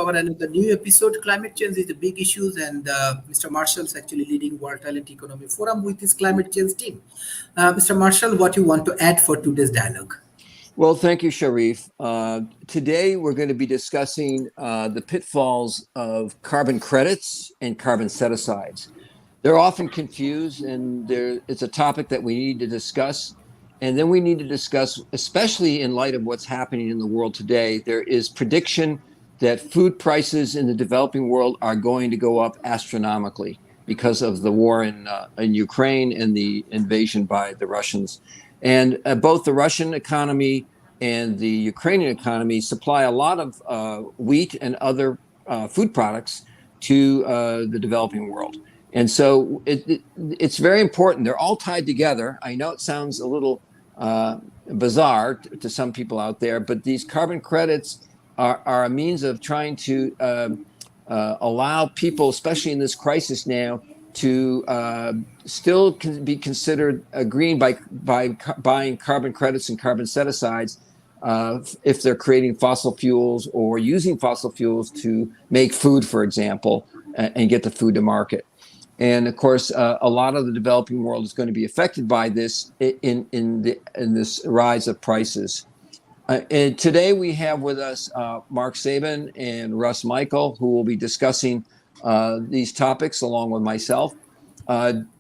our another new episode. Climate change is the big issues, and Mr. Marshall is actually leading World Talent Economy Forum with his climate change team. Mr. Marshall, what you want to add for today's dialogue? Well, thank you, Sharif. Today, we're going to be discussing the pitfalls of carbon credits and carbon set-asides. They're often confused, and it's a topic that we need to discuss. And then we need to discuss, especially in light of what's happening in the world today, there is prediction that food prices in the developing world are going to go up astronomically because of the war in Ukraine and the invasion by the Russians. And both the Russian economy and the Ukrainian economy supply a lot of wheat and other food products to the developing world. And so it's very important. They're all tied together. I know it sounds a little bizarre to some people out there, but these carbon credits are a means of trying to allow people, especially in this crisis now, to still be considered green by buying carbon credits and carbon set-asides if they're creating fossil fuels or using fossil fuels to make food, for example, and get the food to market. And of course, a lot of the developing world is going to be affected by this in this rise of prices. And today we have with us Mark Sabin and Russ Michael, who will be discussing these topics along with myself.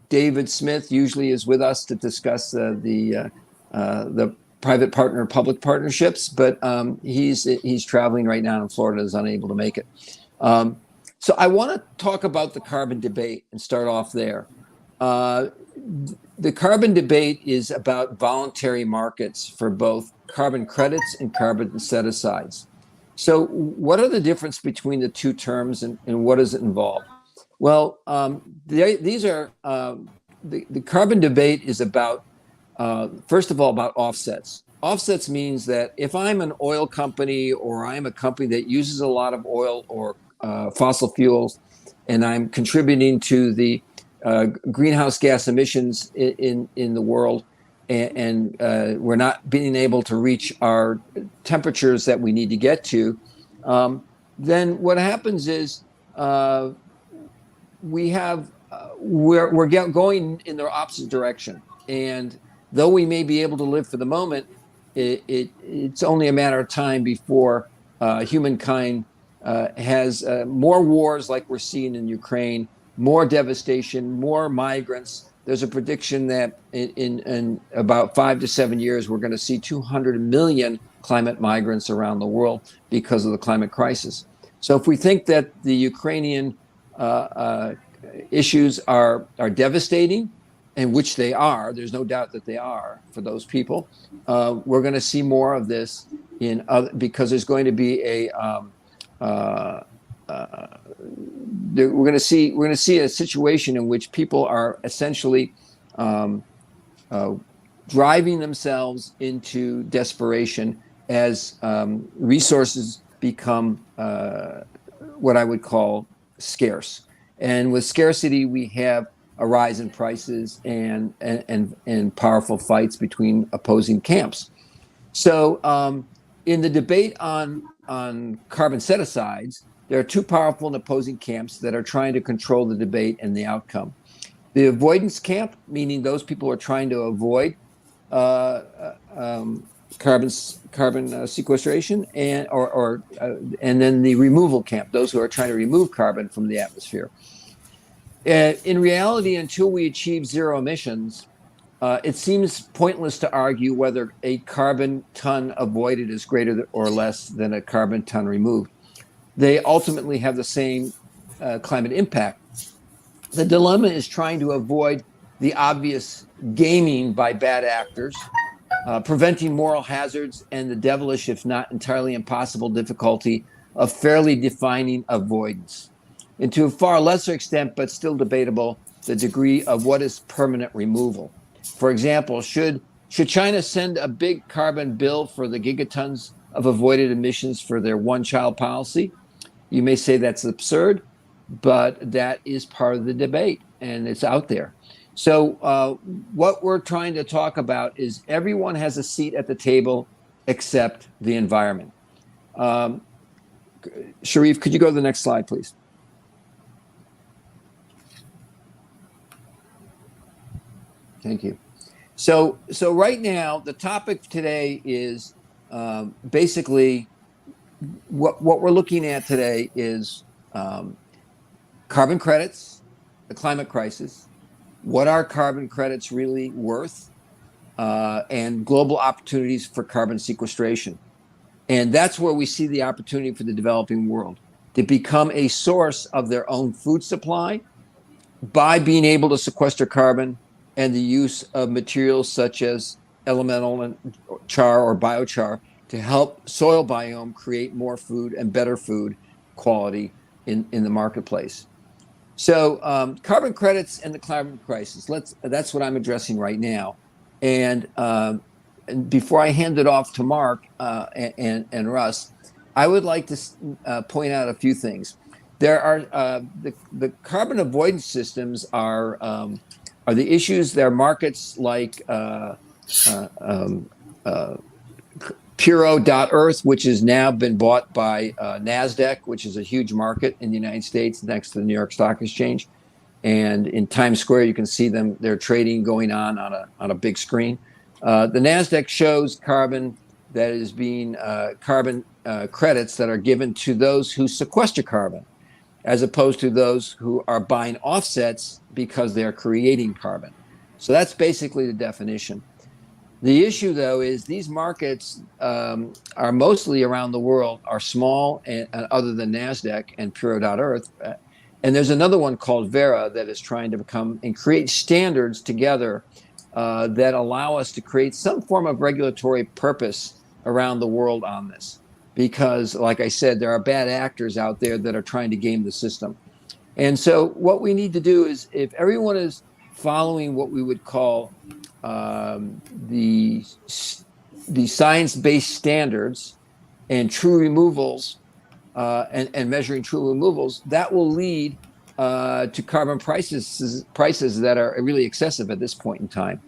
David Smith usually is with us to discuss the private partner public partnerships, but he's traveling right now in Florida, is unable to make it. So I want to talk about the carbon debate and start off there. The carbon debate is about voluntary markets for both carbon credits and carbon set-asides. So what are the difference between the two terms and what does it involve? Well, these are, the carbon debate is about, first of all, about offsets. Offsets means that if I'm an oil company or I'm a company that uses a lot of oil or fossil fuels, and I'm contributing to the greenhouse gas emissions in the world, and we're not being able to reach our temperatures that we need to get to, then what happens is we're going in the opposite direction. And though we may be able to live for the moment, it's only a matter of time before humankind has more wars like we're seeing in Ukraine, more devastation, more migrants. There's a prediction that in about 5 to 7 years, we're going to see 200 million climate migrants around the world because of the climate crisis. So if we think that the Ukrainian issues are devastating, and which they are, there's no doubt that they are for those people, we're going to see more of this because there's going to be we're going to see a situation in which people are essentially driving themselves into desperation as resources become what I would call scarce. And with scarcity, we have a rise in prices and powerful fights between opposing camps. So in the debate on carbon set-asides, there are two powerful and opposing camps that are trying to control the debate and the outcome. The avoidance camp, meaning those people who are trying to avoid carbon sequestration, and then the removal camp, those who are trying to remove carbon from the atmosphere. In reality, until we achieve zero emissions, it seems pointless to argue whether a carbon ton avoided is greater or less than a carbon ton removed. They ultimately have the same climate impact. The dilemma is trying to avoid the obvious gaming by bad actors, preventing moral hazards, and the devilish, if not entirely impossible, difficulty of fairly defining avoidance. And to a far lesser extent, but still debatable, the degree of what is permanent removal. For example, should China send a big carbon bill for the gigatons of avoided emissions for their one-child policy? You may say that's absurd, but that is part of the debate, and it's out there. So what we're trying to talk about is everyone has a seat at the table except the environment. Sharif, could you go to the next slide, please? Thank you. So right now, the topic today is basically what we're looking at today is carbon credits, the climate crisis, what are carbon credits really worth, and global opportunities for carbon sequestration. And that's where we see the opportunity for the developing world to become a source of their own food supply by being able to sequester carbon and the use of materials such as elemental and char or biochar to help soil biome create more food and better food quality in the marketplace. So carbon credits and the climate crisis, that's what I'm addressing right now. And before I hand it off to Mark and Russ, I would like to point out a few things. There are the carbon avoidance systems are the issues. There are markets like Puro.Earth, which has now been bought by NASDAQ, which is a huge market in the United States next to the New York Stock Exchange. And in Times Square, you can see them, their trading going on a big screen. The NASDAQ shows carbon that is being carbon credits that are given to those who sequester carbon, as opposed to those who are buying offsets because they're creating carbon. So that's basically the definition. The issue, though, is these markets are mostly around the world, are small, and other than NASDAQ and Puro.Earth. And there's another one called Vera that is trying to become and create standards together that allow us to create some form of regulatory purpose around the world on this. Because, like I said, there are bad actors out there that are trying to game the system. And so what we need to do is, if everyone is following what we would call the science-based standards and true removals and measuring true removals, that will lead to carbon prices that are really excessive at this point in time.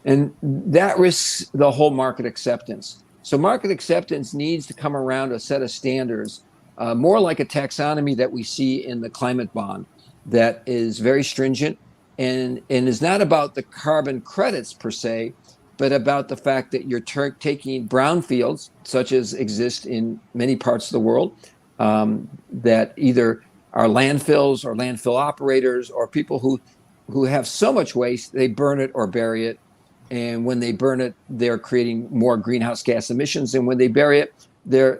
And that risks the whole market acceptance. So market acceptance needs to come around a set of standards, more like a taxonomy that we see in the climate bond, that is very stringent and is not about the carbon credits per se, but about the fact that you're taking brownfields, such as exist in many parts of the world, that either are landfills or landfill operators or people who have so much waste, they burn it or bury it. And when they burn it, they're creating more greenhouse gas emissions. And when they bury it, they're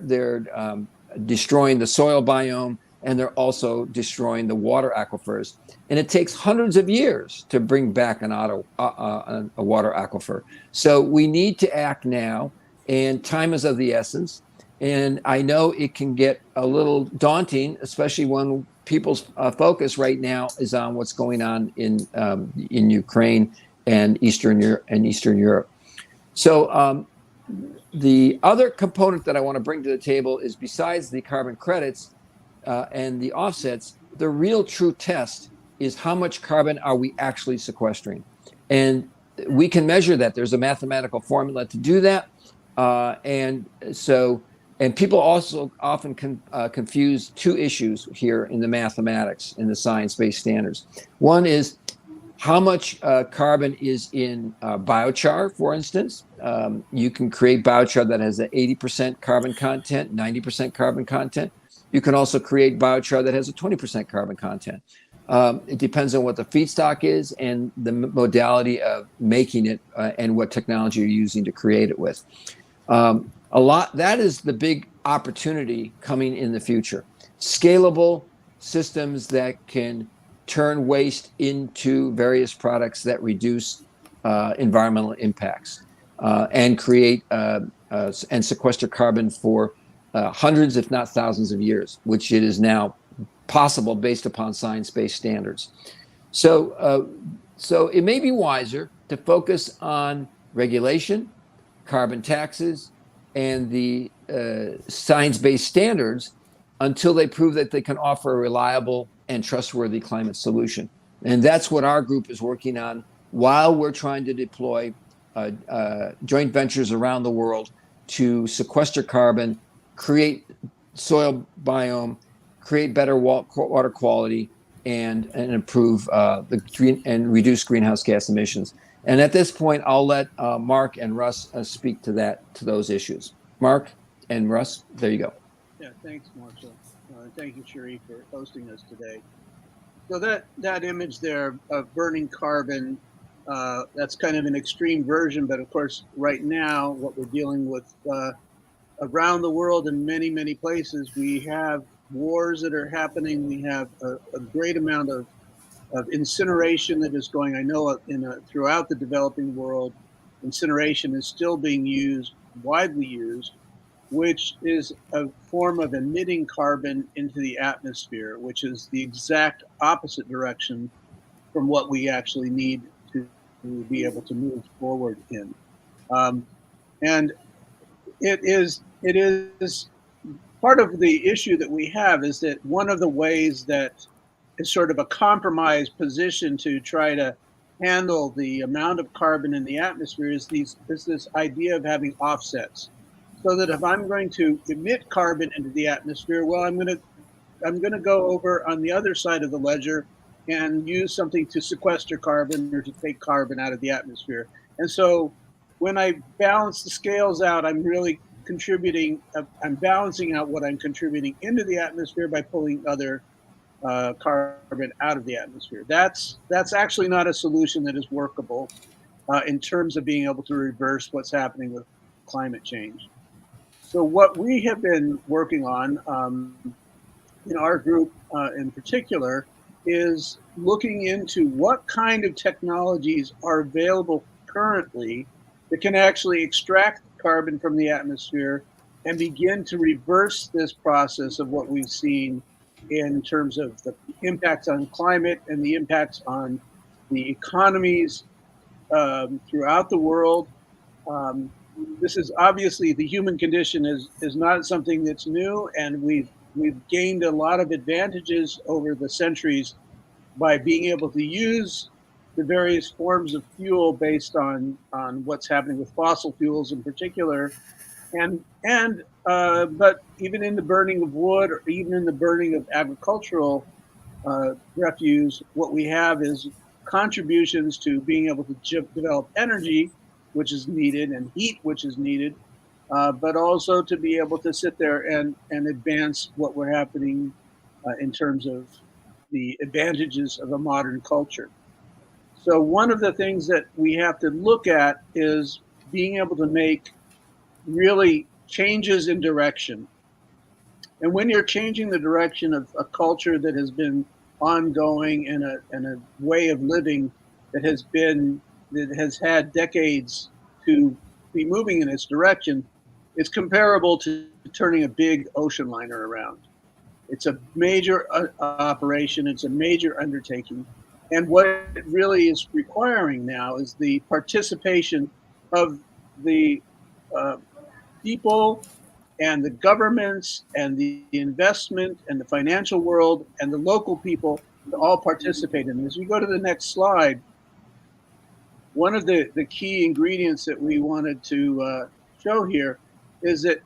destroying the soil biome, and they're also destroying the water aquifers. And it takes hundreds of years to bring back a water aquifer. So we need to act now, and time is of the essence. And I know it can get a little daunting, especially when people's focus right now is on what's going on in Ukraine and Eastern Europe. So the other component that I want to bring to the table is, besides the carbon credits and the offsets, the real true test is how much carbon are we actually sequestering. And we can measure that. There's a mathematical formula to do that. And people also often confuse two issues here in the mathematics, in the science-based standards. One is how much carbon is in biochar, for instance. You can create biochar that has an 80% carbon content, 90% carbon content. You can also create biochar that has a 20% carbon content. It depends on what the feedstock is and the modality of making it and what technology you're using to create it with. That is the big opportunity coming in the future. Scalable systems that can turn waste into various products that reduce environmental impacts and create and sequester carbon for hundreds, if not thousands of years, which it is now possible based upon science-based standards. So it may be wiser to focus on regulation, carbon taxes, and the science-based standards until they prove that they can offer a reliable and trustworthy climate solution. And that's what our group is working on while we're trying to deploy joint ventures around the world to sequester carbon, create soil biome, create better water quality, and improve the green and reduce greenhouse gas emissions. And at this point, I'll let Mark and Russ speak to those issues. Mark and Russ, there you go. Yeah, thanks, Marshall. Thank you, Sharif, for hosting us today. So that image there of burning carbon, that's kind of an extreme version, but of course, right now, what we're dealing with around the world in many, many places, we have wars that are happening. We have a great amount of incineration that is going. I know throughout the developing world, incineration is still being used, widely used, which is a form of emitting carbon into the atmosphere, which is the exact opposite direction from what we actually need to be able to move forward in. And it is part of the issue that we have is that one of the ways that is sort of a compromised position to try to handle the amount of carbon in the atmosphere is this idea of having offsets. So that if I'm going to emit carbon into the atmosphere, well, I'm going to go over on the other side of the ledger and use something to sequester carbon or to take carbon out of the atmosphere. And so when I balance the scales out, I'm really contributing, I'm balancing out what I'm contributing into the atmosphere by pulling other carbon out of the atmosphere. That's actually not a solution that is workable in terms of being able to reverse what's happening with climate change. So what we have been working on in our group in particular is looking into what kind of technologies are available currently that can actually extract carbon from the atmosphere and begin to reverse this process of what we've seen in terms of the impacts on climate and the impacts on the economies throughout the world. This is obviously the human condition is not something that's new, and we've gained a lot of advantages over the centuries by being able to use the various forms of fuel based on what's happening with fossil fuels in particular, but even in the burning of wood or even in the burning of agricultural refuse, what we have is contributions to being able to develop energy, which is needed, and heat, which is needed, but also to be able to sit there and advance what we're happening in terms of the advantages of a modern culture. So one of the things that we have to look at is being able to make really changes in direction. And when you're changing the direction of a culture that has been ongoing and a way of living that has had decades to be moving in its direction, it's comparable to turning a big ocean liner around. It's a major operation. It's a major undertaking. And what it really is requiring now is the participation of the people and the governments and the investment and the financial world and the local people to all participate in this. As we go to the next slide, one of the key ingredients that we wanted to show here is that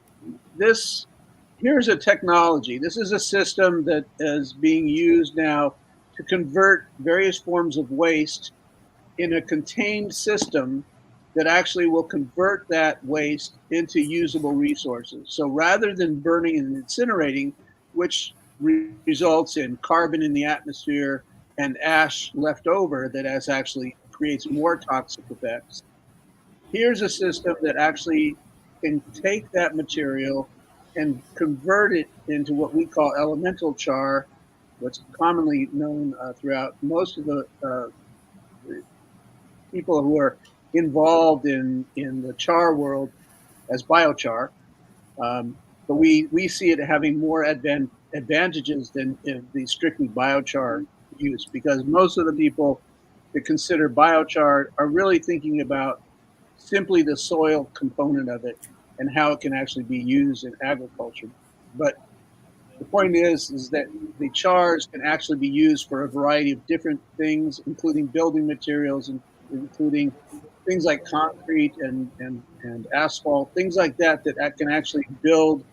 here's a technology. This is a system that is being used now to convert various forms of waste in a contained system that actually will convert that waste into usable resources. So rather than burning and incinerating, which results in carbon in the atmosphere and ash left over that actually creates more toxic effects, here's a system that actually can take that material and convert it into what we call elemental char, what's commonly known throughout most of the people who are involved in the char world as biochar. But we see it having more advantages than the strictly biochar use, because most of the people that consider biochar are really thinking about simply the soil component of it and how it can actually be used in agriculture. But the point is that the chars can actually be used for a variety of different things, including building materials and including things like concrete and asphalt, things like that can actually build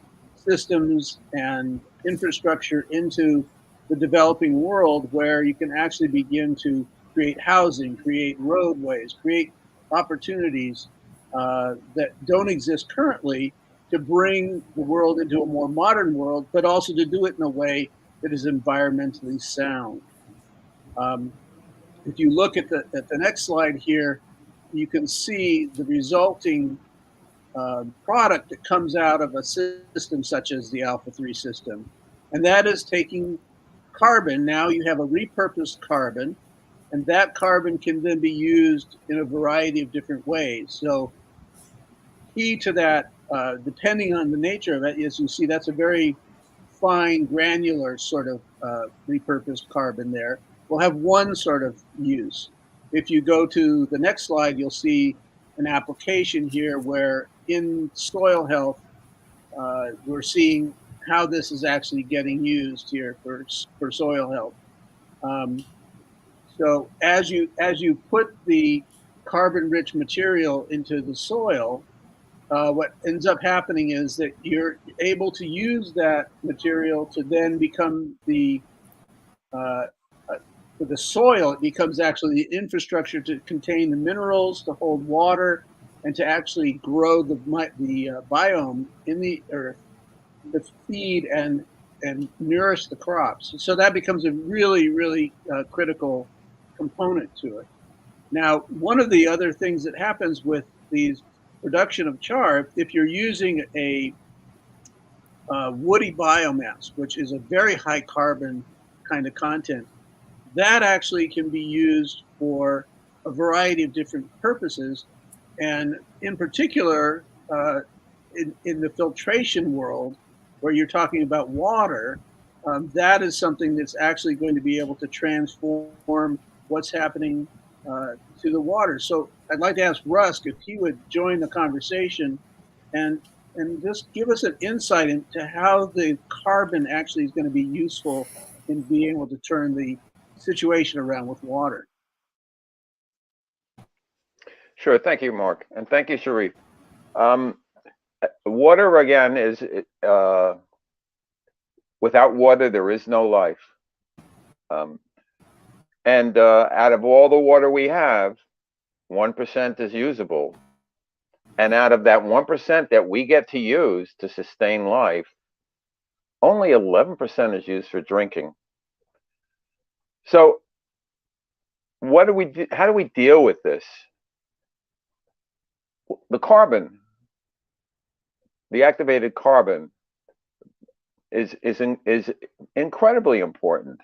systems and infrastructure into the developing world where you can actually begin to create housing, create roadways, create opportunities that don't exist currently to bring the world into a more modern world, but also to do it in a way that is environmentally sound. If you look at the next slide here, you can see the resulting product that comes out of a system such as the Alpha 3 system. And that is taking carbon. Now you have a repurposed carbon, and that carbon can then be used in a variety of different ways. So key to that, depending on the nature of it, is you see that's a very fine, granular sort of repurposed carbon there. Will have one sort of use. If you go to the next slide, you'll see an application here where in soil health, we're seeing how this is actually getting used here for soil health. So as you put the carbon-rich material into the soil, what ends up happening is that you're able to use that material to then become for the soil, it becomes actually the infrastructure to contain the minerals, to hold water, and to actually grow the biome in the earth to feed and nourish the crops. So that becomes a really, really critical component to it. Now, one of the other things that happens with these production of char, if you're using a woody biomass, which is a very high carbon kind of content, that actually can be used for a variety of different purposes. And in particular, in the filtration world, where you're talking about water, that is something that's actually going to be able to transform what's happening to the water. So I'd like to ask Rusk if he would join the conversation and just give us an insight into how the carbon actually is going to be useful in being able to turn the situation around with water. Sure. Thank you, Mark. And thank you, Sharif. Water, again, is without water, there is no life. And out of all the water we have, 1% is usable. And out of that 1% that we get to use to sustain life, only 11% is used for drinking. So what do we do? How do we deal with this? The carbon, the activated carbon, is incredibly important.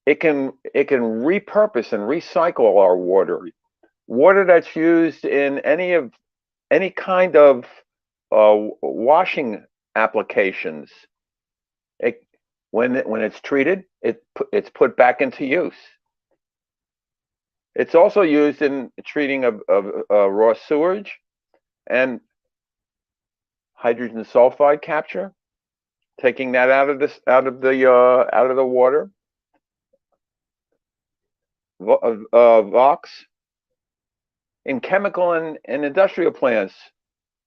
It can repurpose and recycle our water that's used in any kind of washing applications. When it's treated, it's put back into use. It's also used in treating of raw sewage and hydrogen sulfide capture, taking that out of the water. Vox. In chemical and industrial plants,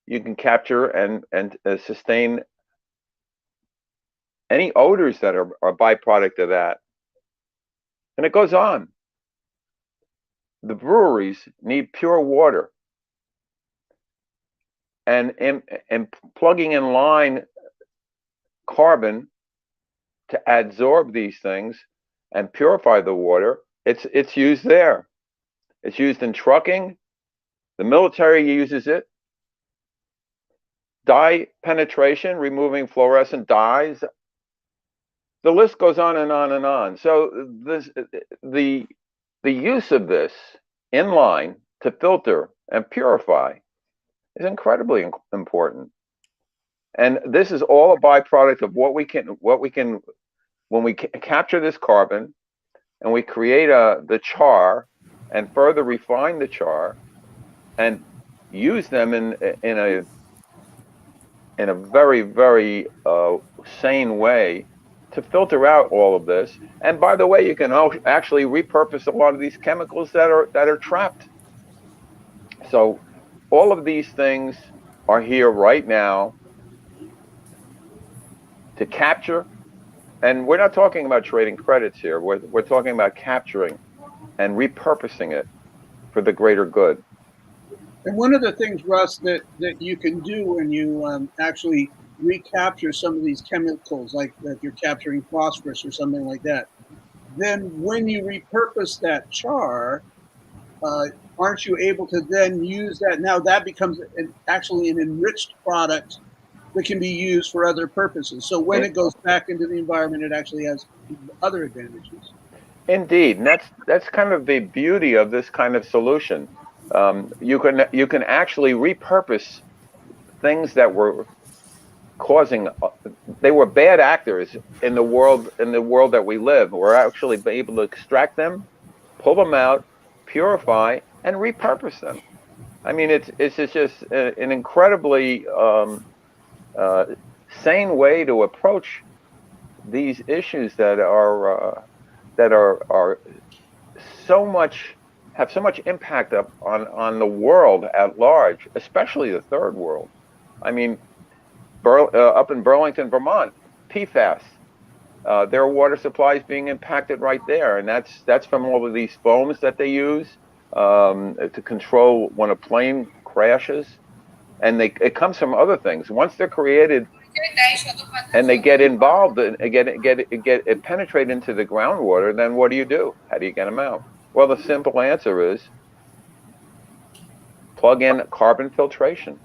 you can capture and sustain any odors that are a byproduct of that. And it goes on. The breweries need pure water. And plugging in line carbon to adsorb these things and purify the water, it's used there. It's used in trucking. The military uses it. Dye penetration, removing fluorescent dyes. The list goes on and on and on. So the use of this in line to filter and purify is incredibly important. And this is all a byproduct of what we can when we capture this carbon and we create the char and further refine the char and use them in a very, very sane way to filter out all of this. And by the way, you can actually repurpose a lot of these chemicals that are trapped. So all of these things are here right now. to capture. And we're not talking about trading credits here. We're talking about capturing and repurposing it for the greater good. And one of the things, Russ, that you can do when you actually recapture some of these chemicals, like if you're capturing phosphorus or something like that, then when you repurpose that char, aren't you able to then use that? Now that becomes actually an enriched product that can be used for other purposes. So when it goes back into the environment, it actually has other advantages. Indeed, and that's kind of the beauty of this kind of solution. You can actually repurpose things that were causing, they were bad actors in the world that we live. We're actually able to extract them, pull them out, purify, and repurpose them. I mean, it's just an incredibly sane way to approach these issues that are so much have so much impact on the world at large, especially the third world. I mean, up in Burlington, Vermont, PFAS. Their water supply is being impacted right there, and that's from all of these foams that they use to control when a plane crashes, and it comes from other things. Once they're created and they get involved and it penetrate into the groundwater, then what do? How do you get them out? Well, the simple answer is plug in carbon filtration,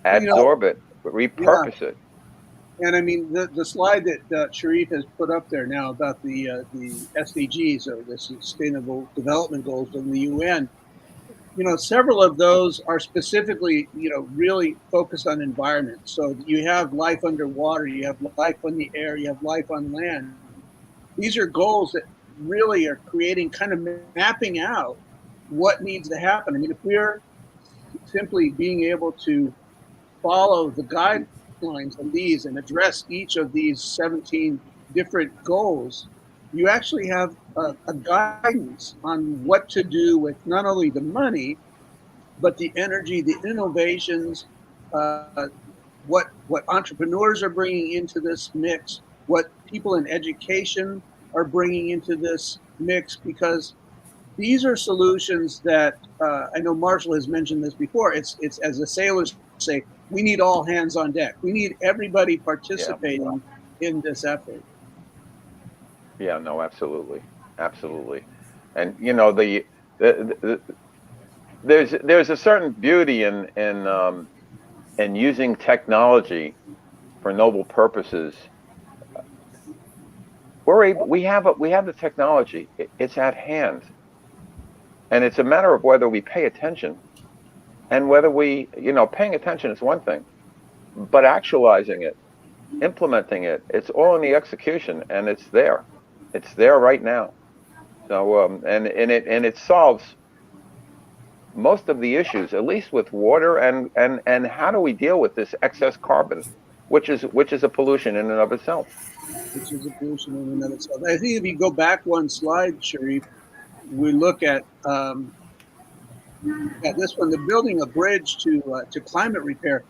adsorb it, repurpose it. And I mean, the slide that Sharif has put up there now about the SDGs, or the Sustainable Development Goals of the UN, several of those are specifically, really focused on environment. So you have life underwater, you have life on the air, you have life on land. These are goals that really are creating, kind of mapping out what needs to happen. I mean, if we're simply being able to follow the guidelines of these and address each of these 17 different goals, you actually have a guidance on what to do with not only the money, but the energy, the innovations, what entrepreneurs are bringing into this mix, what people in education are bringing into this mix, because these are solutions that I know Marshall has mentioned this before. It's as the sailors say, we need all hands on deck. We need everybody participating in this effort. Yeah, no, absolutely, and there's a certain beauty in using technology for noble purposes. We have the technology. It's at hand, and it's a matter of whether we pay attention, and whether paying attention is one thing, but actualizing it, implementing it, it's all in the execution, and it's there right now. So and it solves most of the issues, at least with water, and how do we deal with this excess carbon, which is a pollution in and of itself. Which is a pollution in and of itself. I think if you go back one slide, Sharif, we look at this one, the building a bridge to climate repair.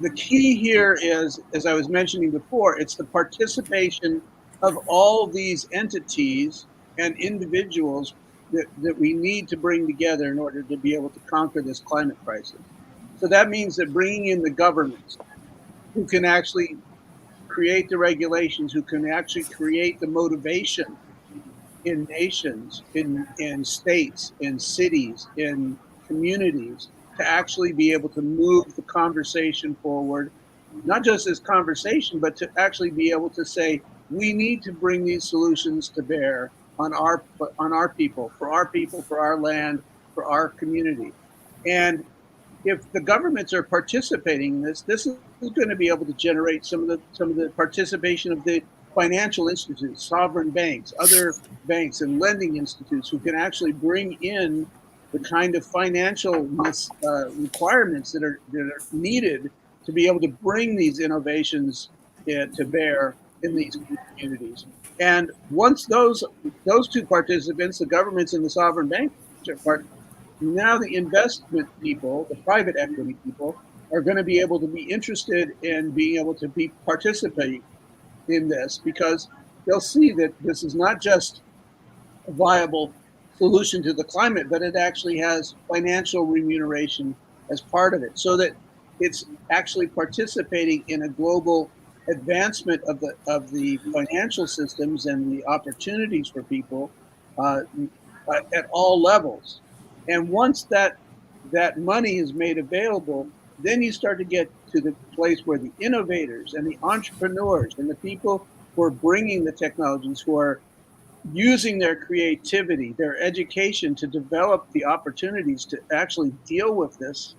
The key here is, as I was mentioning before, it's the participation of all these entities and individuals that we need to bring together in order to be able to conquer this climate crisis. So that means that bringing in the governments who can actually create the regulations, who can actually create the motivation in nations, in states, in cities, in communities, to actually be able to move the conversation forward, not just as conversation, but to actually be able to say, we need to bring these solutions to bear on our people, for our land, for our community. And if the governments are participating in this is going to be able to generate some of the participation of the financial institutes, sovereign banks, other banks and lending institutes who can actually bring in the kind of financial requirements that are needed to be able to bring these innovations to bear in these communities. And once those two participants, the governments and the sovereign banks, are part, now the investment people, the private equity people, are going to be able to be interested in being able to participate in this, because they'll see that this is not just a viable solution to the climate, but it actually has financial remuneration as part of it, so that it's actually participating in a global advancement of the financial systems and the opportunities for people at all levels. And once that money is made available, then you start to get to the place where the innovators and the entrepreneurs and the people who are bringing the technologies, who are using their creativity, their education to develop the opportunities to actually deal with this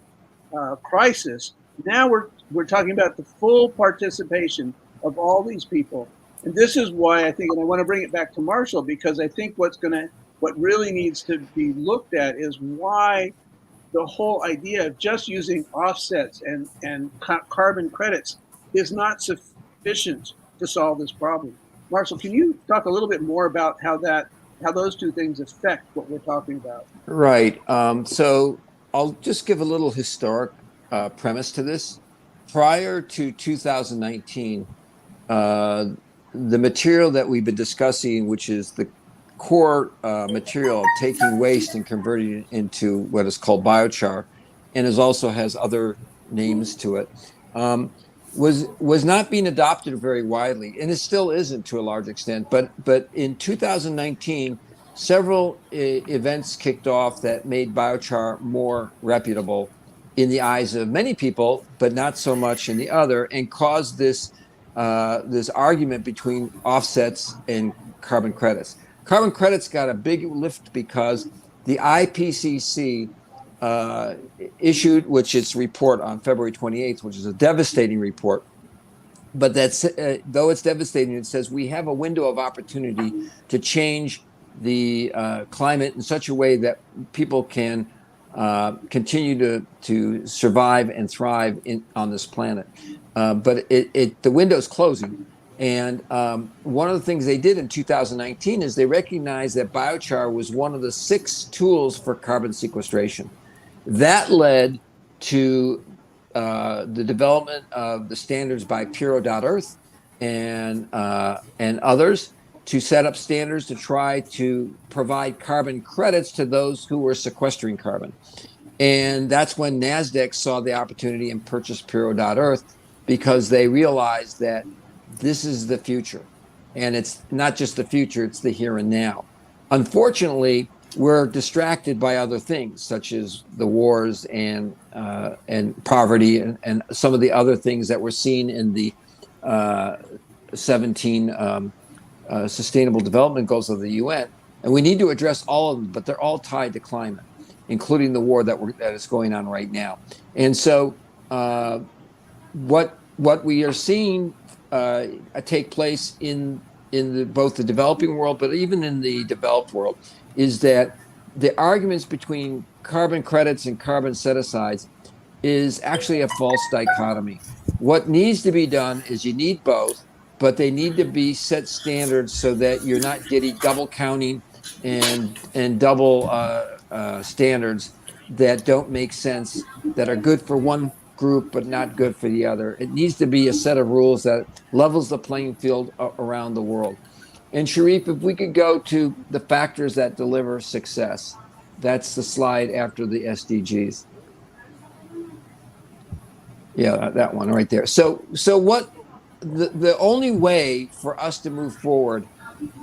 crisis. Now we're talking about the full participation of all these people, and this is why I think, and I want to bring it back to Marshall, because I think what really needs to be looked at is why the whole idea of just using offsets and carbon credits is not sufficient to solve this problem. Marshall, can you talk a little bit more about how those two things affect what we're talking about? Right. So I'll just give a little historic premise to this. Prior to 2019, the material that we've been discussing, which is the core material of taking waste and converting it into what is called biochar, and also has other names to it, was not being adopted very widely, and it still isn't to a large extent. But in 2019, several events kicked off that made biochar more reputable in the eyes of many people, but not so much in the other, and caused this argument between offsets and carbon credits. Carbon credits got a big lift because the IPCC issued, which its report on February 28th, which is a devastating report. But that's though it's devastating, it says we have a window of opportunity to change the climate in such a way that people can continue to survive and thrive on this planet. But the window's closing. And one of the things they did in 2019 is they recognized that biochar was one of the 6 tools for carbon sequestration. That led to the development of the standards by Puro.Earth and others to set up standards to try to provide carbon credits to those who were sequestering carbon. And that's when NASDAQ saw the opportunity and purchased Puro.Earth, because they realized that this is the future. And it's not just the future, it's the here and now. Unfortunately, we're distracted by other things, such as the wars and poverty and some of the other things that we're seeing in the 17 Sustainable Development Goals of the UN. And we need to address all of them, but they're all tied to climate, including the war that is going on right now. And so what we are seeing take place in both the developing world, but even in the developed world, is that the arguments between carbon credits and carbon set-asides is actually a false dichotomy. What needs to be done is you need both, but they need to be set standards so that you're not getting double counting and double standards that don't make sense, that are good for one group but not good for the other. It needs to be a set of rules that levels the playing field around the world. And Sharif, if we could go to the factors that deliver success, that's the slide after the SDGs. Yeah, that one right there. So what the only way for us to move forward,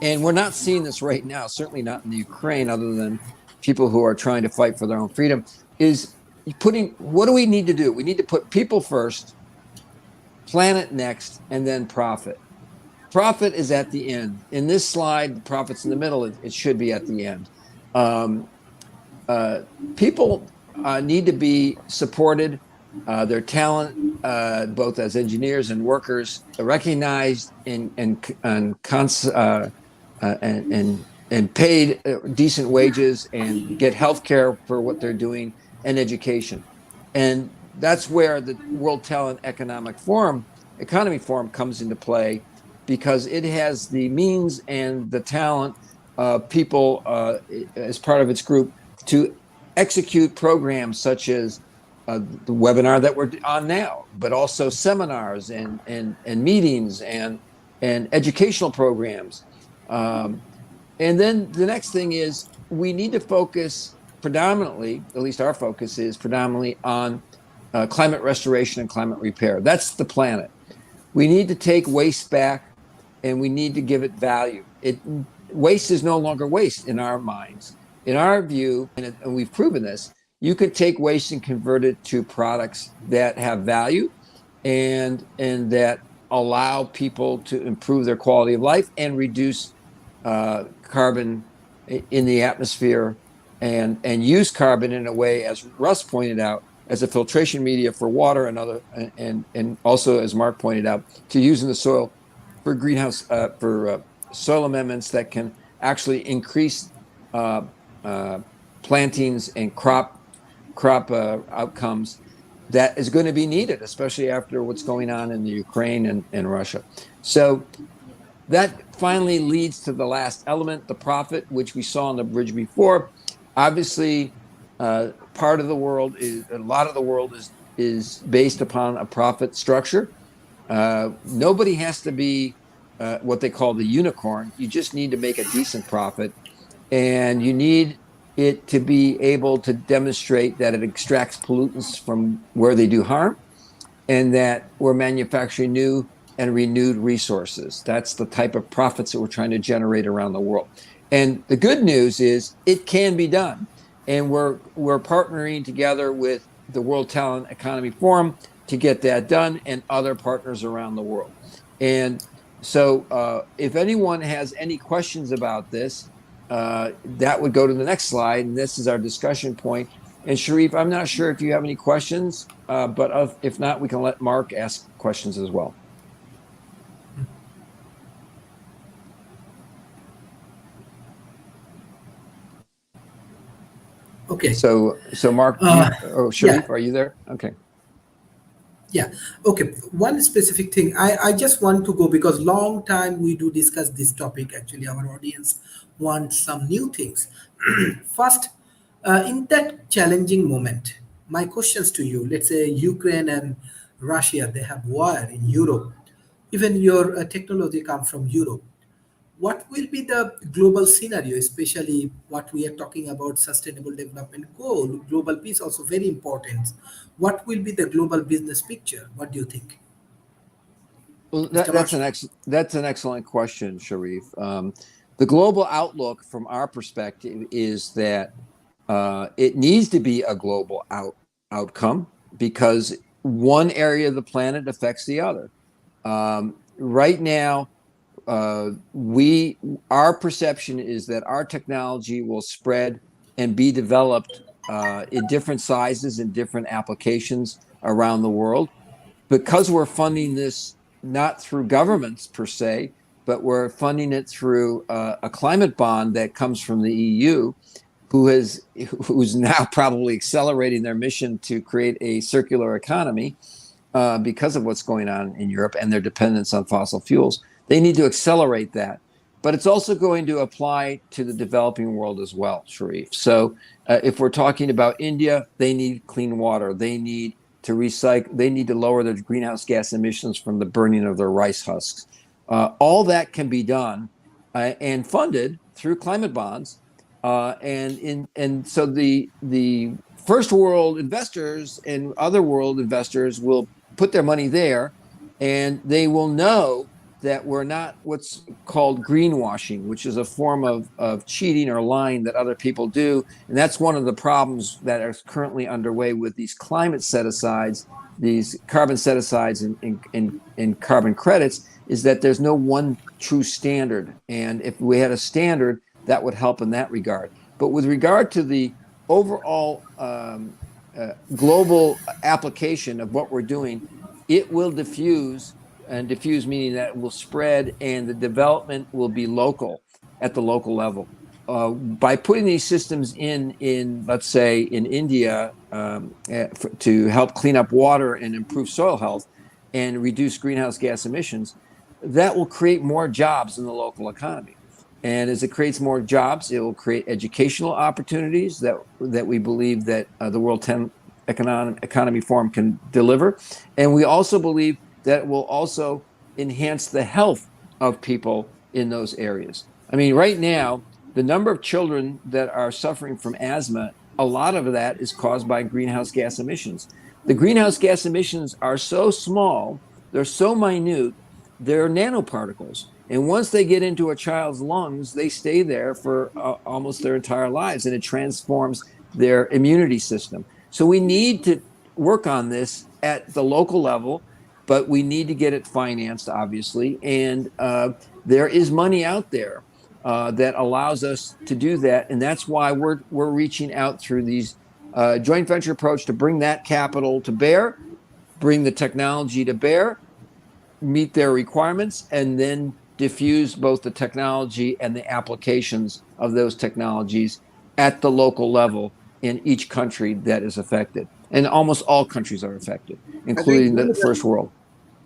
and we're not seeing this right now, certainly not in the Ukraine, other than people who are trying to fight for their own freedom, is what do we need to do? We need to put people first, planet next, and then profit. Profit is at the end. In this slide, the profit's in the middle. It should be at the end. People need to be supported, their talent, both as engineers and workers, recognized and paid decent wages, and get health care for what they're doing, and education. And that's where the World Talent Economy Forum comes into play, because it has the means and the talent of people as part of its group to execute programs such as the webinar that we're on now, but also seminars and meetings and educational programs. And then the next thing is we need to focus predominantly, at least our focus is predominantly on climate restoration and climate repair. That's the planet. We need to take waste back and we need to give it value. Waste is no longer waste in our minds. In our view, and we've proven this, you could take waste and convert it to products that have value and that allow people to improve their quality of life and reduce carbon in the atmosphere and use carbon in a way, as Russ pointed out, as a filtration media for water and also, as Mark pointed out, to use in the soil for greenhouse for soil amendments that can actually increase plantings and crop outcomes that is going to be needed, especially after what's going on in the Ukraine and Russia. So that finally leads to the last element, the profit, which we saw on the bridge before. Obviously, a lot of the world is based upon a profit structure. Nobody has to be what they call the unicorn. You just need to make a decent profit, and you need it to be able to demonstrate that it extracts pollutants from where they do harm and that we're manufacturing new and renewed resources. That's the type of profits that we're trying to generate around the world. And the good news is it can be done. And we're partnering together with the World Talent Economy Forum to get that done and other partners around the world. And so if anyone has any questions about this, that would go to the next slide. And this is our discussion point. And Sharif, I'm not sure if you have any questions, but if not, we can let Mark ask questions as well. Okay. So Mark, Sharif, yeah. Are you there? Okay. Yeah. Okay. One specific thing I just want to go, because long time we do discuss this topic. Actually, our audience wants some new things. First, in that challenging moment, my questions to you, let's say Ukraine and Russia, they have war in Europe. Even your technology comes from Europe. What will be the global scenario, especially what we are talking about sustainable development goal, global peace also very important. What will be the global business picture? What do you think? Well, Mr. Marshall? that's an excellent question, Sharif. The global outlook from our perspective is that it needs to be a global outcome because one area of the planet affects the other. Right now, our perception is that our technology will spread and be developed in different sizes and different applications around the world. Because we're funding this not through governments per se, but we're funding it through a climate bond that comes from the EU, who's now probably accelerating their mission to create a circular economy because of what's going on in Europe and their dependence on fossil fuels. They need to accelerate that. But it's also going to apply to the developing world as well, Sharif. So if we're talking about India, they need clean water. They need to recycle. They need to lower their greenhouse gas emissions from the burning of their rice husks. All that can be done and funded through climate bonds. And so the first world investors and other world investors will put their money there, and they will know that we're not what's called greenwashing, which is a form of cheating or lying that other people do. And that's one of the problems that are currently underway with these climate set-asides, these carbon set-asides and carbon credits, is that there's no one true standard. And if we had a standard, that would help in that regard. But with regard to the overall global application of what we're doing, it will diffuse, and diffuse meaning that it will spread and the development will be local at the local level. By putting these systems in let's say, in India to help clean up water and improve soil health and reduce greenhouse gas emissions, that will create more jobs in the local economy. And as it creates more jobs, it will create educational opportunities that we believe that the World economy forum can deliver. And we also believe that it will also enhance the health of people in those areas. I mean, right now, the number of children that are suffering from asthma, a lot of that is caused by greenhouse gas emissions. The greenhouse gas emissions are so small, they're so minute, they're nanoparticles. And once they get into a child's lungs, they stay there for almost their entire lives, and it transforms their immunity system. So we need to work on this at the local level, but we need to get it financed, obviously. And there is money out there that allows us to do that. And that's why we're reaching out through these joint venture approach to bring that capital to bear, bring the technology to bear, meet their requirements, and then diffuse both the technology and the applications of those technologies at the local level in each country that is affected. And almost all countries are affected, including the first world.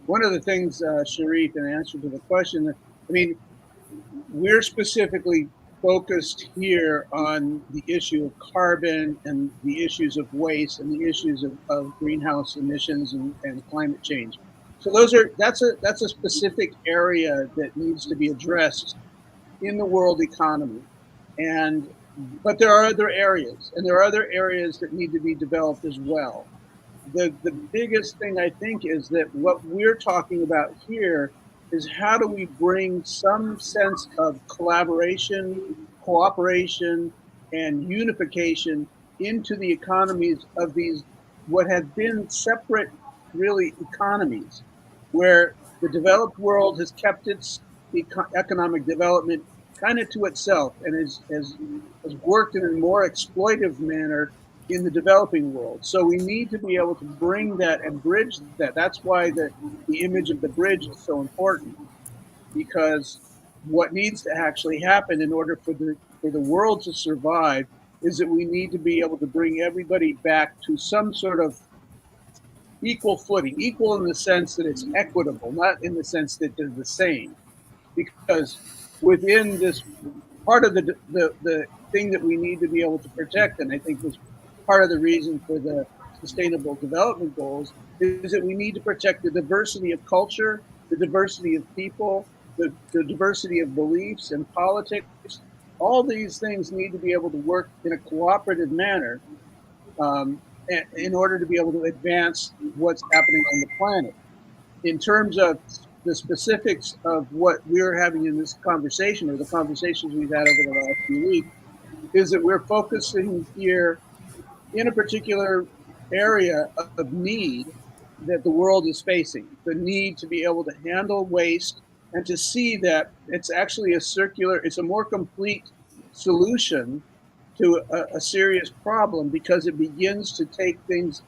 One of the things, Sharif, in answer to the question, I mean, we're specifically focused here on the issue of carbon and the issues of waste and the issues of greenhouse emissions and climate change. So that's a specific area that needs to be addressed in the world economy. But there are other areas, and there are other areas that need to be developed as well. The biggest thing, I think, is that what we're talking about here is how do we bring some sense of collaboration, cooperation, and unification into the economies of these, what have been separate, really, economies, where the developed world has kept its economic development kind of to itself and has worked in a more exploitive manner in the developing world. So we need to be able to bring that and bridge that. That's why the image of the bridge is so important, because what needs to actually happen in order for the world to survive is that we need to be able to bring everybody back to some sort of equal footing, equal in the sense that it's equitable, not in the sense that they're the same. Because within this part of the thing that we need to be able to protect, and I think this part of the reason for the Sustainable Development Goals, is that we need to protect the diversity of culture, the diversity of people, the diversity of beliefs and politics. All these things need to be able to work in a cooperative manner in order to be able to advance what's happening on the planet. In terms of the specifics of what we're having in this conversation, or the conversations we've had over the last few weeks, is that we're focusing here in a particular area of need that the world is facing, the need to be able to handle waste and to see that it's actually it's a more complete solution to a serious problem, because it begins to take things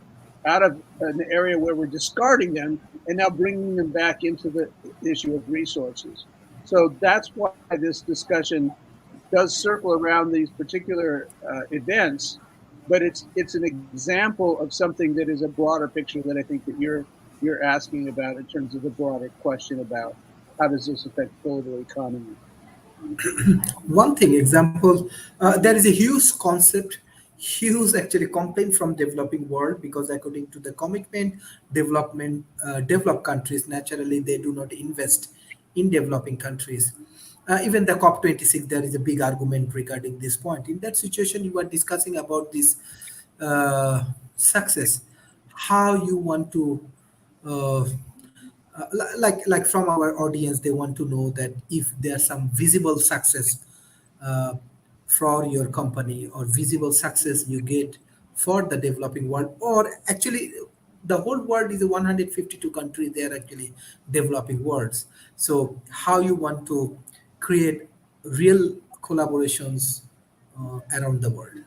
out of an area where we're discarding them and now bringing them back into the issue of resources. So that's why this discussion does circle around these particular events, but it's an example of something that is a broader picture that I think that you're asking about in terms of the broader question about how does this affect global economy. One thing, example, there is a huge concept, huge actually complaint from developing world, because according to the commitment, developed countries, naturally they do not invest in developing countries. Even the COP26, there is a big argument regarding this point. In that situation, you are discussing about this success, how you want to uh, like from our audience, they want to know that if there's some visible success uh, for your company, or visible success you get for the developing world, or actually the whole world is 152 countries, they are actually developing worlds. So how you want to create real collaborations around the world.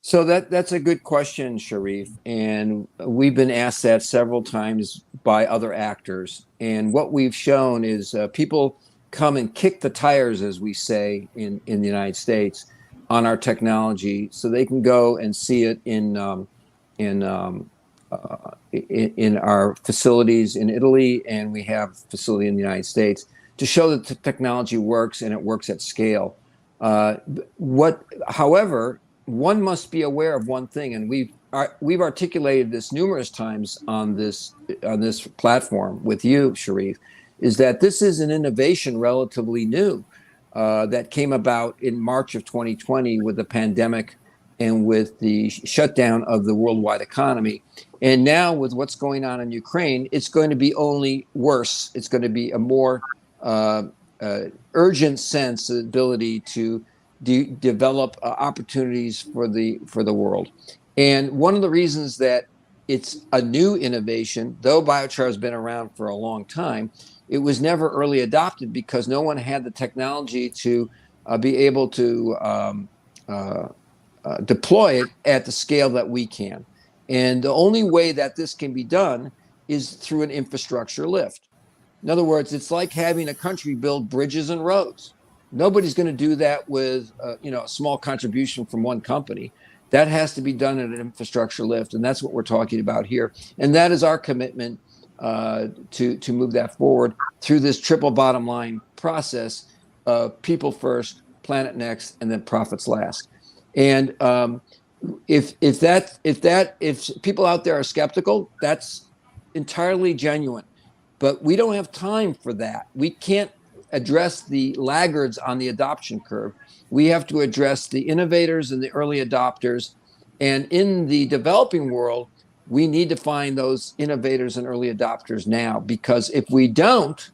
So that's a good question, Sharif. And we've been asked that several times by other actors. And what we've shown is people come and kick the tires, as we say in the United States, on our technology, so they can go and see it in our facilities in Italy, and we have a facility in the United States, to show that the technology works and it works at scale. However, one must be aware of one thing, and we've we've articulated this numerous times on this platform with you, Sharif, is that this is an innovation relatively new that came about in March of 2020 with the pandemic and with the shutdown of the worldwide economy. And now with what's going on in Ukraine, it's going to be only worse. It's going to be a more urgent sensibility to develop opportunities for the world. And one of the reasons that it's a new innovation, though biochar has been around for a long time, it was never early adopted because no one had the technology to be able to deploy it at the scale that we can. And the only way that this can be done is through an infrastructure lift. In other words, it's like having a country build bridges and roads. Nobody's going to do that with a small contribution from one company. That has to be done at an infrastructure lift, and that's what we're talking about here. And that is our commitment to move that forward through this triple bottom line process of people first, planet next, and then profits last. And if people out there are skeptical, that's entirely genuine. But we don't have time for that. We can't address the laggards on the adoption curve. We have to address the innovators and the early adopters. And in the developing world, we need to find those innovators and early adopters now, because if we don't,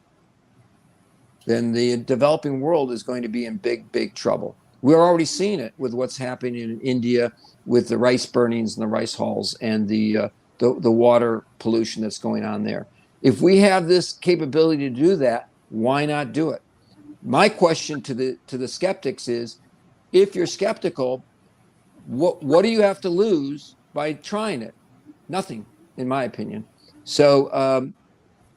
then the developing world is going to be in big, big trouble. We're already seeing it with what's happening in India with the rice burnings and the rice hulls and the water pollution that's going on there. If we have this capability to do that, why not do it? My question to the skeptics is, if you're skeptical, what do you have to lose by trying it? Nothing, in my opinion. So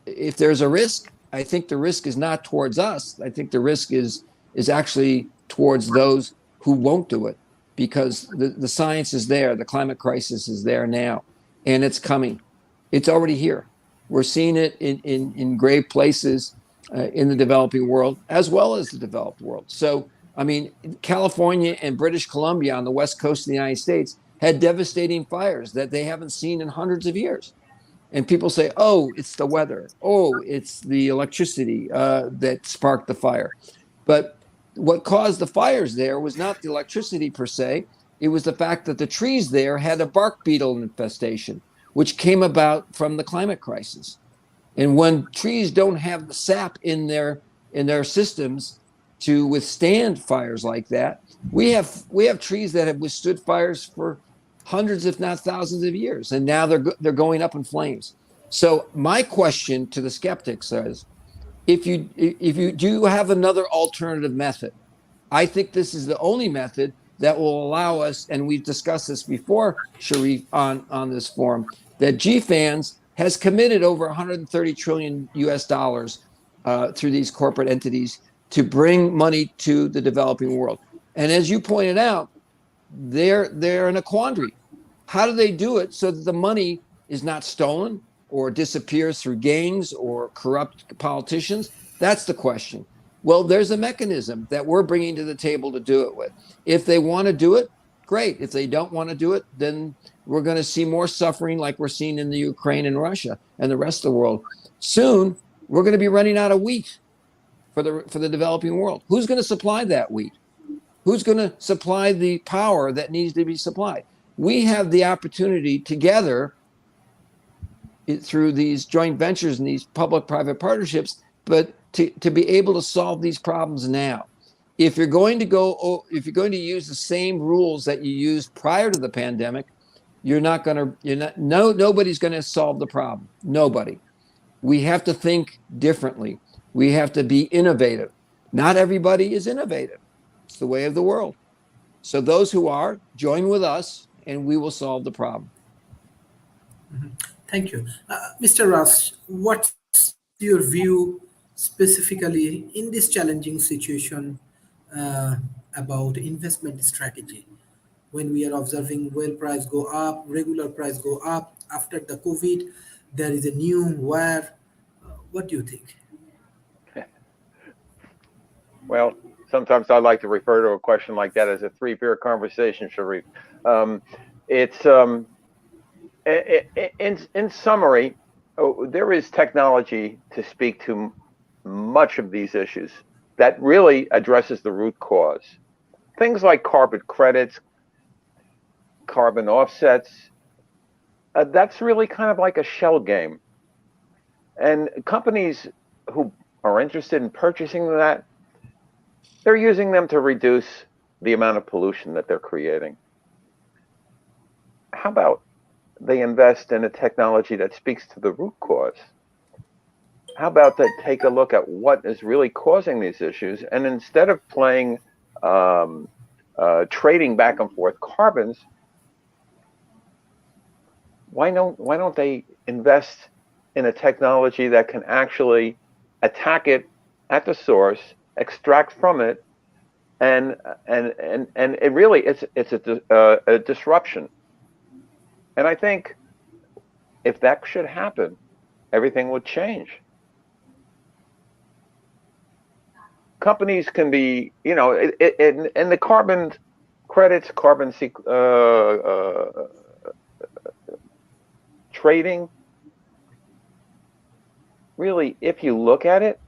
if there's a risk, I think the risk is not towards us. I think the risk is actually towards those who won't do it, because the science is there. The climate crisis is there now, and it's coming. It's already here. We're seeing it in grave places in the developing world as well as the developed world. So, I mean, California and British Columbia on the west coast of the United States had devastating fires that they haven't seen in hundreds of years. And people say, oh, it's the weather. Oh, it's the electricity that sparked the fire. But what caused the fires there was not the electricity per se. It was the fact that the trees there had a bark beetle infestation, which came about from the climate crisis. And when trees don't have the sap in their systems to withstand fires like that, we have trees that have withstood fires for hundreds, if not thousands of years, and now they're going up in flames. So my question to the skeptics is, if you do have another alternative method, I think this is the only method that will allow us, and we've discussed this before, Sharif, on this forum, that GFANZ has committed over 130 trillion US dollars through these corporate entities to bring money to the developing world. And as you pointed out, they're in a quandary. How do they do it so that the money is not stolen or disappears through gangs or corrupt politicians? That's the question. Well, there's a mechanism that we're bringing to the table to do it with. If they want to do it, great. If they don't want to do it, then we're going to see more suffering like we're seeing in the Ukraine and Russia and the rest of the world. Soon, we're going to be running out of wheat for the developing world. Who's going to supply that wheat? Who's going to supply the power that needs to be supplied? We have the opportunity together through these joint ventures and these public-private partnerships, but to be able to solve these problems now. If you're going to use the same rules that you used prior to the pandemic, nobody's going to solve the problem. Nobody. We have to think differently. We have to be innovative. Not everybody is innovative. It's the way of the world. So those who are, join with us, and we will solve the problem. Thank you. Mr. Russ, what's your view specifically in this challenging situation about investment strategy? When we are observing oil price go up, regular price go up, after the COVID, there is a new war. What do you think? Well, sometimes I like to refer to a question like that as a three-beer conversation, Sharif. In summary, there is technology to speak to much of these issues that really addresses the root cause. Things like carbon credits, carbon offsets, that's really kind of like a shell game. And companies who are interested in purchasing that, they're using them to reduce the amount of pollution that they're creating. How about they invest in a technology that speaks to the root cause? How about they take a look at what is really causing these issues, and instead of playing trading back and forth carbons, why don't they invest in a technology that can actually attack it at the source, extract from it, and it really it's a disruption. And I think if that should happen, everything would change. Companies can be, in the carbon credits, trading, really, if you look at it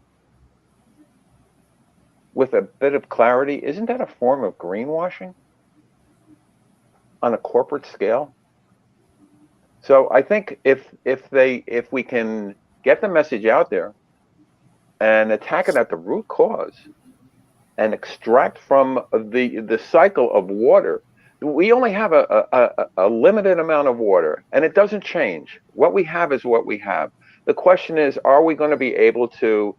with a bit of clarity, isn't that a form of greenwashing on a corporate scale? So I think if we can get the message out there and attack it at the root cause and extract from the cycle of water. We only have a limited amount of water, and it doesn't change. What we have is what we have. The question is, are we going to be able to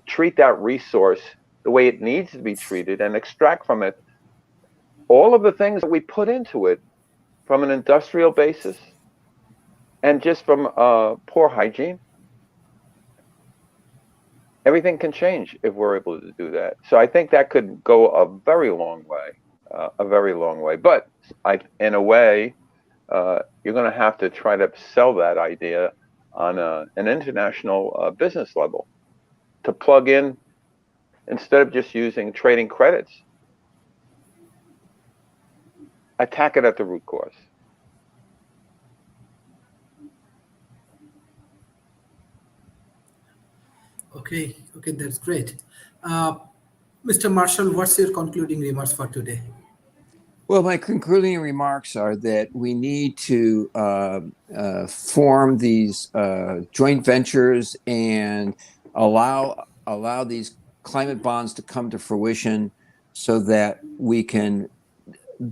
treat that resource the way it needs to be treated and extract from it all of the things that we put into it from an industrial basis and just from poor hygiene? Everything can change if we're able to do that. So I think that could go a very long way. But in a way, you're going to have to try to sell that idea on an international business level to plug in, instead of just using trading credits, attack it at the root cause. Okay, that's great. Mr. Marshall, what's your concluding remarks for today? Well, my concluding remarks are that we need to form these joint ventures and allow these climate bonds to come to fruition so that we can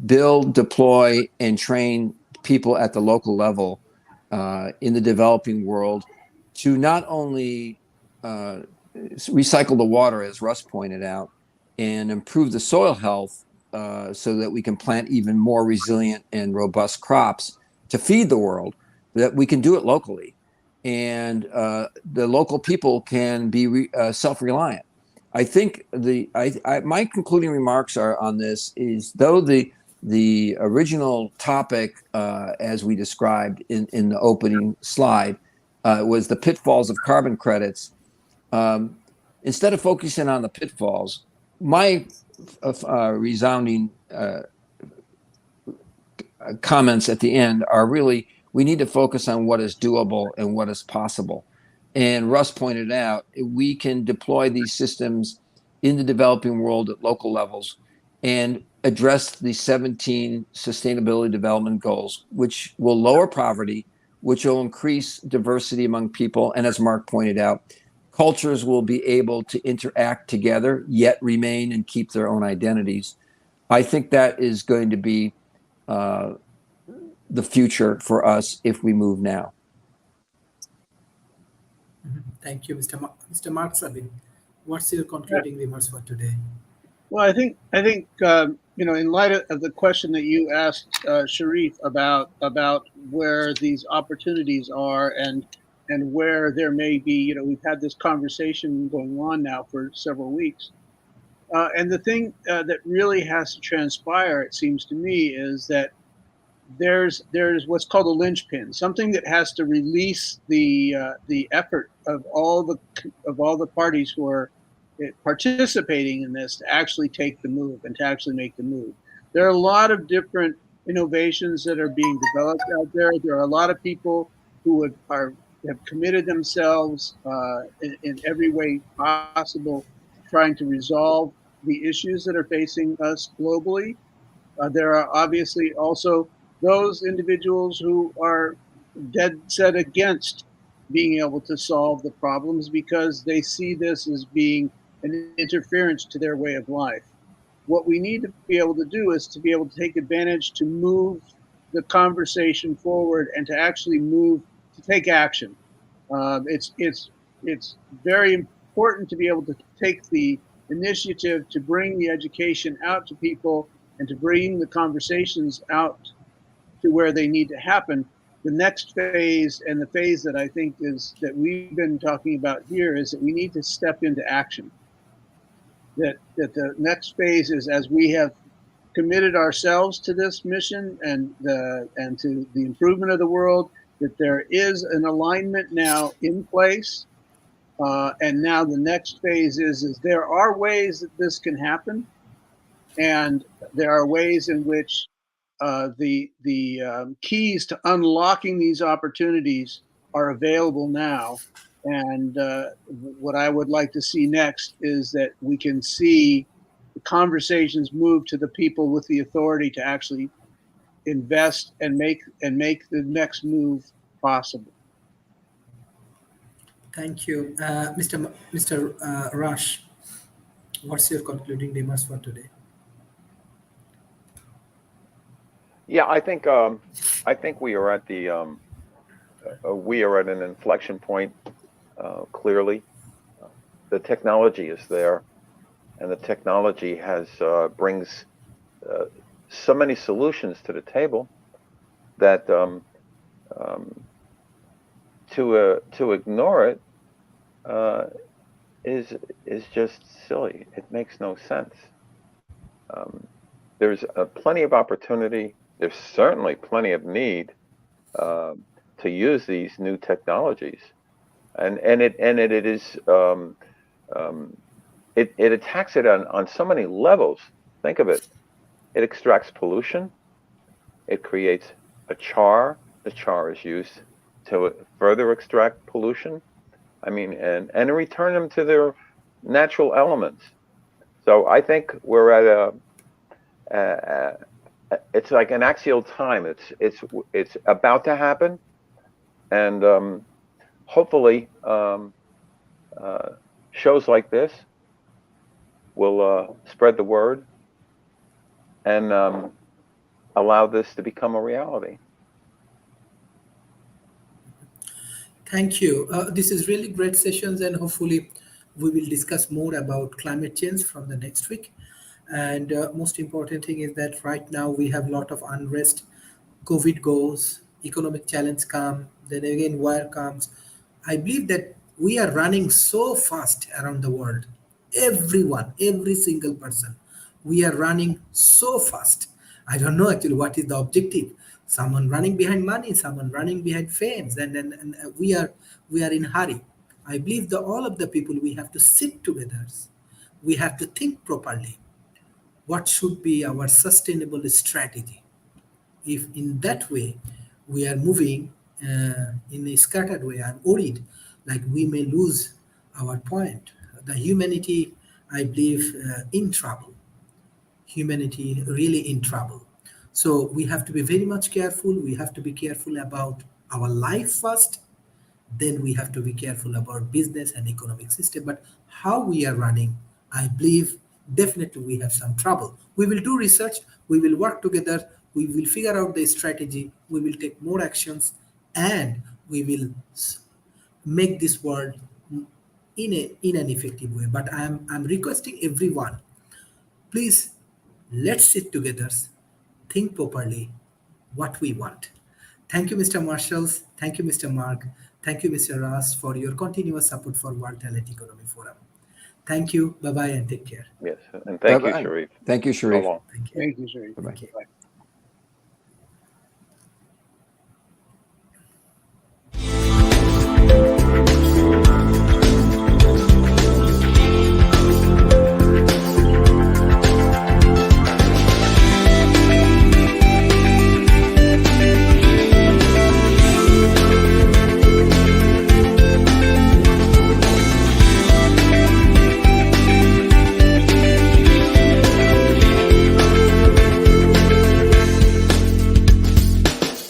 build, deploy, and train people at the local level in the developing world to not only recycle the water, as Russ pointed out, and improve the soil health so that we can plant even more resilient and robust crops to feed the world, that we can do it locally. And the local people can be self-reliant. I think my concluding remarks are on this is, though the original topic, as we described in the opening slide, was the pitfalls of carbon credits. Instead of focusing on the pitfalls, my resounding comments at the end are really, we need to focus on what is doable and what is possible. And Russ pointed out, we can deploy these systems in the developing world at local levels and address the 17 sustainability development goals, which will lower poverty, which will increase diversity among people. And as Mark pointed out, cultures will be able to interact together, yet remain and keep their own identities. I think that is going to be the future for us if we move now. Thank you, Mr. Mark Sabin. What's your concluding remarks for today? Well, I think in light of the question that you asked Sharif about where these opportunities are and where there may be, we've had this conversation going on now for several weeks. And the thing that really has to transpire, it seems to me, is that there's what's called a linchpin, something that has to release the effort of all the parties who are participating in this to actually take the move and to actually make the move. There are a lot of different innovations that are being developed out there. There are a lot of people who have committed themselves in every way possible trying to resolve the issues that are facing us globally. There are obviously also those individuals who are dead set against being able to solve the problems because they see this as being an interference to their way of life. What we need to be able to do is to be able to take advantage to move the conversation forward and to actually move to take action. It's very important to be able to take the initiative to bring the education out to people and to bring the conversations out to where they need to happen. The next phase, and the phase that I think is that we've been talking about here, is that we need to step into action. That the next phase is, as we have committed ourselves to this mission and to the improvement of the world, that there is an alignment now in place. And now the next phase is there are ways that this can happen, and there are ways in which the keys to unlocking these opportunities are available now. And what I would like to see next is that we can see the conversations move to the people with the authority to actually invest and make the next move possible. Thank you, Mr. Rush. What's your concluding remarks for today? Yeah, I think we are at an inflection point. Clearly, the technology is there, and the technology brings so many solutions to the table that to ignore it is just silly. It makes no sense. There's plenty of opportunity. There's certainly plenty of need to use these new technologies, and it attacks it on so many levels. Think of it. It extracts pollution. It creates a char. The char is used to further extract pollution. I mean, and return them to their natural elements. So I think we're at it's like an axial time. It's about to happen, and hopefully shows like this will spread the word and allow this to become a reality. Thank you. This is really great sessions, and hopefully, we will discuss more about climate change from the next week. And most important thing is that right now we have a lot of unrest. COVID goes, economic challenge come, then again war comes. I believe that we are running so fast around the world. Everyone, every single person, we are running so fast. I don't know actually what is the objective. Someone running behind money, someone running behind fames, and we are in hurry. I believe that all of the people we have to sit together. We have to think properly. What should be our sustainable strategy? If in that way we are moving in a scattered way, I'm worried like we may lose our point. The humanity, I believe, in trouble. Humanity really in trouble. So we have to be very much careful. We have to be careful about our life first, then we have to be careful about business and economic system. But how we are running, I believe definitely we have some trouble. We will do research, we will work together, we will figure out the strategy, we will take more actions, and we will make this world in an effective way. But I'm requesting everyone, please, let's sit together, think properly what we want. Thank you, Mr. Marshalls. Thank you, Mr. Mark. Thank you, Mr. Ras, for your continuous support for World Talent Economy Forum. Thank you. Bye bye and take care. Yes, and thank you, Bye-bye. Sharif. Thank you, So Sharif. long. Thank you. Thank you, Sharif. Bye-bye. Thank you. Bye.